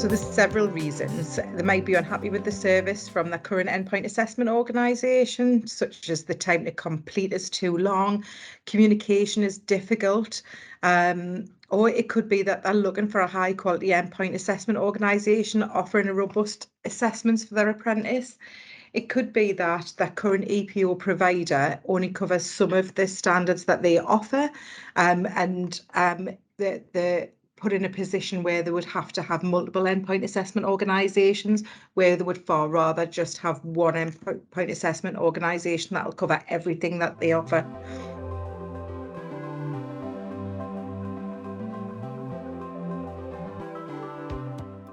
So there's several reasons. They might be unhappy with the service from their current endpoint assessment organisation, such as the time to complete is too long, communication is difficult, or it could be that they're looking for a high quality endpoint assessment organisation offering a robust assessments for their apprentice. It could be that their current EPAO provider only covers some of the standards that they offer, and the put in a position where they would have to have multiple endpoint assessment organisations, where they would far rather just have one endpoint assessment organisation that will cover everything that they offer.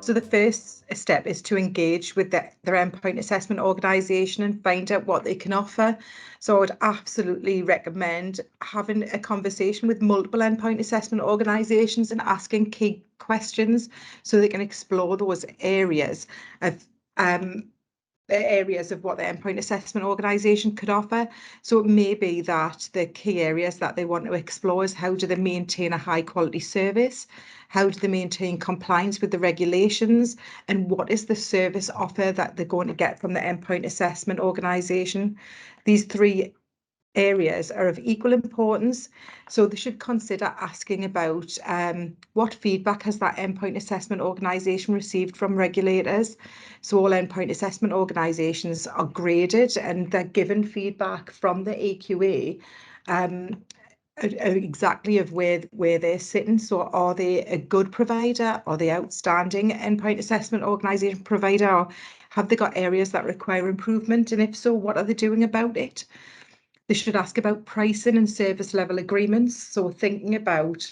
So the first step is to engage with their endpoint assessment organisation and find out what they can offer. So I would absolutely recommend having a conversation with multiple endpoint assessment organisations and asking key questions so they can explore those areas of what the endpoint assessment organisation could offer. So it may be that the key areas that they want to explore is how do they maintain a high quality service? How do they maintain compliance with the regulations? And what is the service offer that they're going to get from the endpoint assessment organisation? These three areas are of equal importance, so they should consider asking about what feedback has that endpoint assessment organisation received from regulators. So all endpoint assessment organisations are graded and they're given feedback from the AQA exactly of where they're sitting. So are they a good provider? Are they outstanding endpoint assessment organisation provider? Or have they got areas that require improvement? And if so, what are they doing about it? They should ask about pricing and service level agreements. So thinking about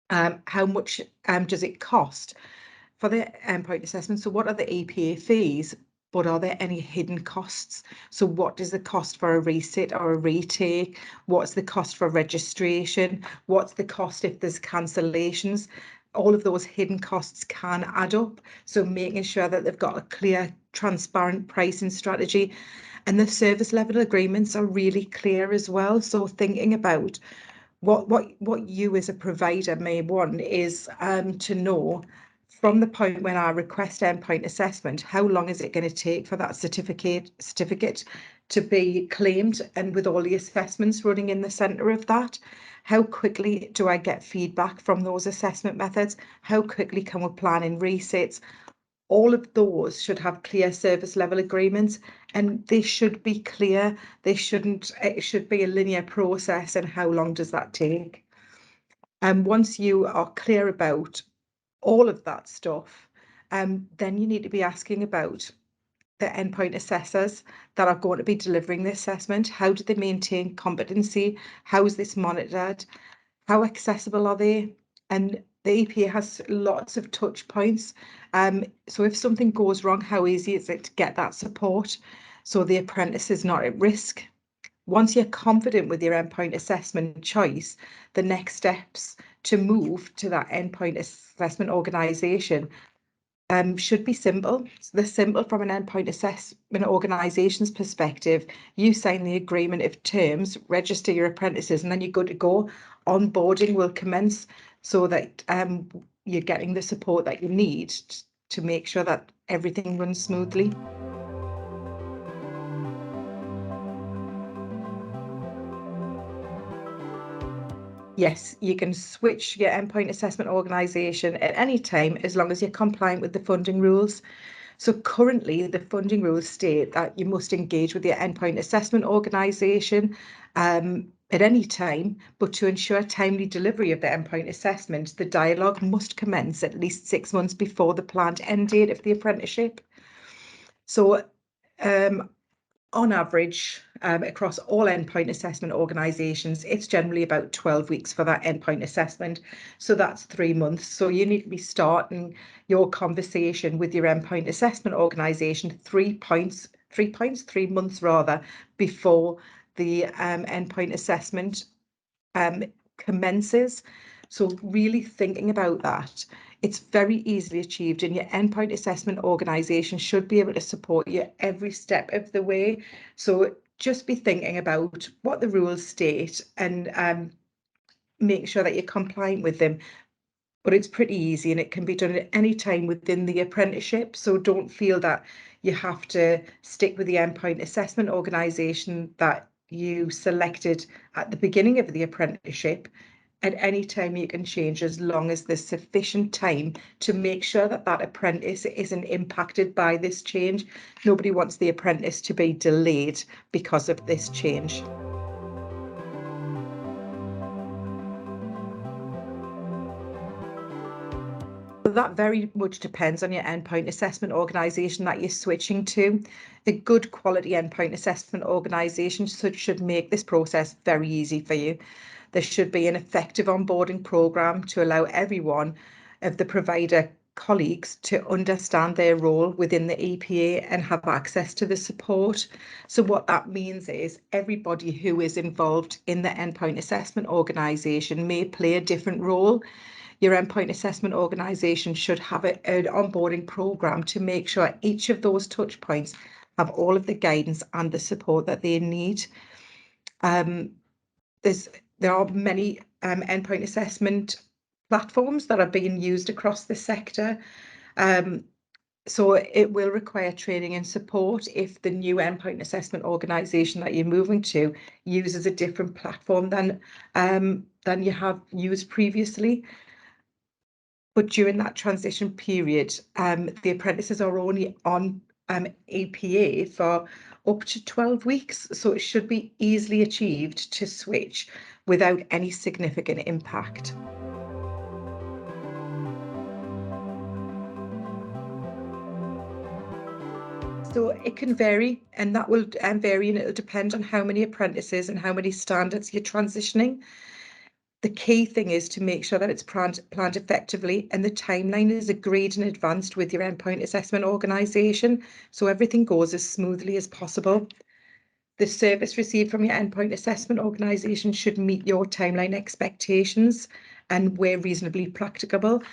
how much does it cost for the endpoint assessment? So what are the EPA fees? But are there any hidden costs? So what is the cost for a resit or a retake? What's the cost for registration? What's the cost if there's cancellations? All of those hidden costs can add up. So making sure that they've got a clear, transparent pricing strategy. And the service level agreements are really clear as well. So thinking about what you as a provider may want is to know from the point when I request endpoint assessment, how long is it going to take for that certificate to be claimed, and with all the assessments running in the centre of that, how quickly do I get feedback from those assessment methods? How quickly can we plan in resets? All of those should have clear service level agreements, and they should be clear. It should be a linear process. And how long does that take? And once you are clear about all of that stuff, then you need to be asking about the endpoint assessors that are going to be delivering the assessment. How do they maintain competency? How is this monitored? How accessible are they? And the EPA has lots of touch points. So if something goes wrong, how easy is it to get that support so the apprentice is not at risk? Once you're confident with your endpoint assessment choice, the next steps to move to that endpoint assessment organisation should be simple. So they're simple from an endpoint assessment organisation's perspective. You sign the agreement of terms, register your apprentices, and then you're good to go. Onboarding will commence so that you're getting the support that you need to make sure that everything runs smoothly. Yes, you can switch your endpoint assessment organisation at any time as long as you're compliant with the funding rules. So currently the funding rules state that you must engage with your endpoint assessment organisation at any time, but to ensure timely delivery of the endpoint assessment, the dialogue must commence at least 6 months before the planned end date of the apprenticeship. So on average, across all endpoint assessment organisations, it's generally about 12 weeks for that endpoint assessment. So that's 3 months. So you need to be starting your conversation with your endpoint assessment organisation 3 months rather, before the endpoint assessment commences. So really thinking about that. It's very easily achieved, and your endpoint assessment organisation should be able to support you every step of the way. So just be thinking about what the rules state and make sure that you're compliant with them. but it's pretty easy and it can be done at any time within the apprenticeship. So don't feel that you have to stick with the endpoint assessment organisation that you selected at the beginning of the apprenticeship. At any time you can change, as long as there's sufficient time to make sure that that apprentice isn't impacted by this change. Nobody wants the apprentice to be delayed because of this change. That very much depends on your endpoint assessment organisation that you're switching to. A good quality endpoint assessment organisation should make this process very easy for you. There should be an effective onboarding programme to allow everyone of the provider colleagues to understand their role within the EPA and have access to the support. So what that means is everybody who is involved in the endpoint assessment organisation may play a different role. Your endpoint assessment organisation should have an onboarding programme to make sure each of those touch points have all of the guidance and the support that they need. There are many endpoint assessment platforms that are being used across the sector. So it will require training and support if the new endpoint assessment organisation that you're moving to uses a different platform than you have used previously. But during that transition period, the apprentices are only on EPA for up to 12 weeks, so it should be easily achieved to switch without any significant impact. So it can vary, and that will vary, and it'll depend on how many apprentices and how many standards you're transitioning. The key thing is to make sure that it's planned effectively and the timeline is agreed in advance with your endpoint assessment organisation, so everything goes as smoothly as possible. The service received from your endpoint assessment organisation should meet your timeline expectations and where reasonably practicable.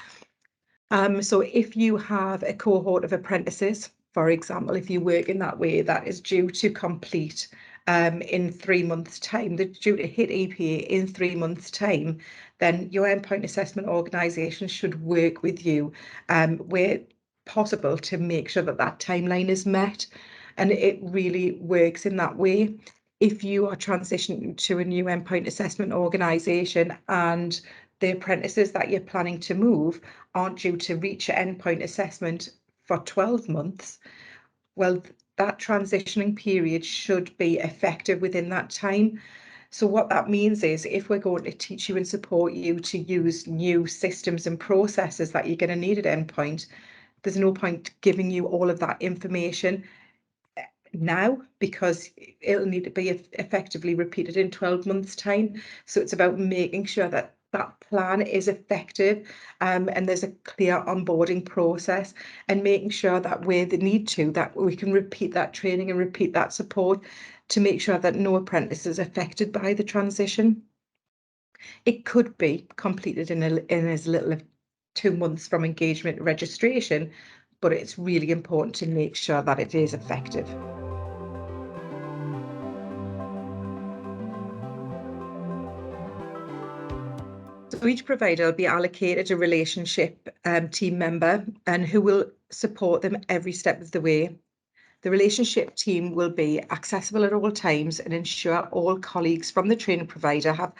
So if you have a cohort of apprentices, for example, if you work in that way, that is due to complete in 3 months' time, they're due to hit EPA in 3 months' time, then your endpoint assessment organisation should work with you where possible to make sure that that timeline is met. And it really works in that way. If you are transitioning to a new endpoint assessment organisation and the apprentices that you're planning to move aren't due to reach endpoint assessment for 12 months, well, that transitioning period should be effective within that time. So what that means is if we're going to teach you and support you to use new systems and processes that you're going to need at endpoint, there's no point giving you all of that information now because it'll need to be effectively repeated in 12 months' time. So it's about making sure that that plan is effective and there's a clear onboarding process and making sure that where they need to, that we can repeat that training and repeat that support to make sure that no apprentice is affected by the transition. It could be completed in as little as 2 months from engagement registration, but it's really important to make sure that it is effective. So each provider will be allocated a relationship team member and who will support them every step of the way. The relationship team will be accessible at all times and ensure all colleagues from the training provider have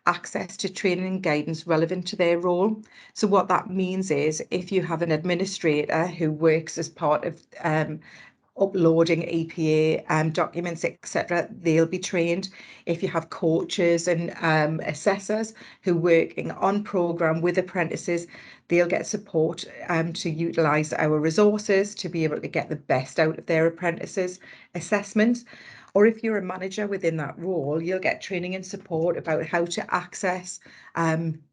access to training and guidance relevant to their role. So what that means is if you have an administrator who works as part of uploading EPA documents, etc., they'll be trained. If you have coaches and assessors who are working on programme with apprentices, they'll get support to utilise our resources to be able to get the best out of their apprentices' assessments. Or if you're a manager within that role, you'll get training and support about how to access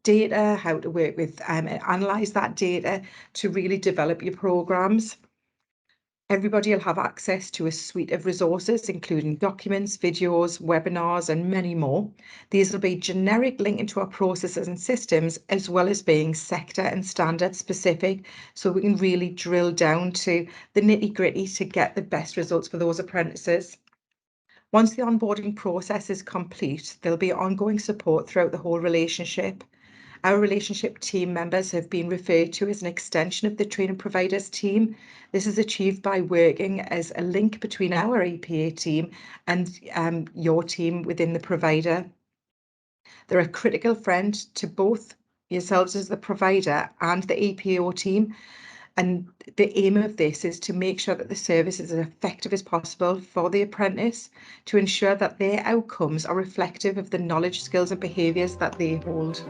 data, how to work with and analyse that data to really develop your programmes. Everybody will have access to a suite of resources, including documents, videos, webinars, and many more. These will be generic linking to our processes and systems, as well as being sector and standard specific, so we can really drill down to the nitty-gritty to get the best results for those apprentices. Once the onboarding process is complete, there'll be ongoing support throughout the whole relationship. Our relationship team members have been referred to as an extension of the training providers team. This is achieved by working as a link between our EPA team and your team within the provider. They're a critical friend to both yourselves as the provider and the EPAO team. And the aim of this is to make sure that the service is as effective as possible for the apprentice, to ensure that their outcomes are reflective of the knowledge, skills and behaviours that they hold.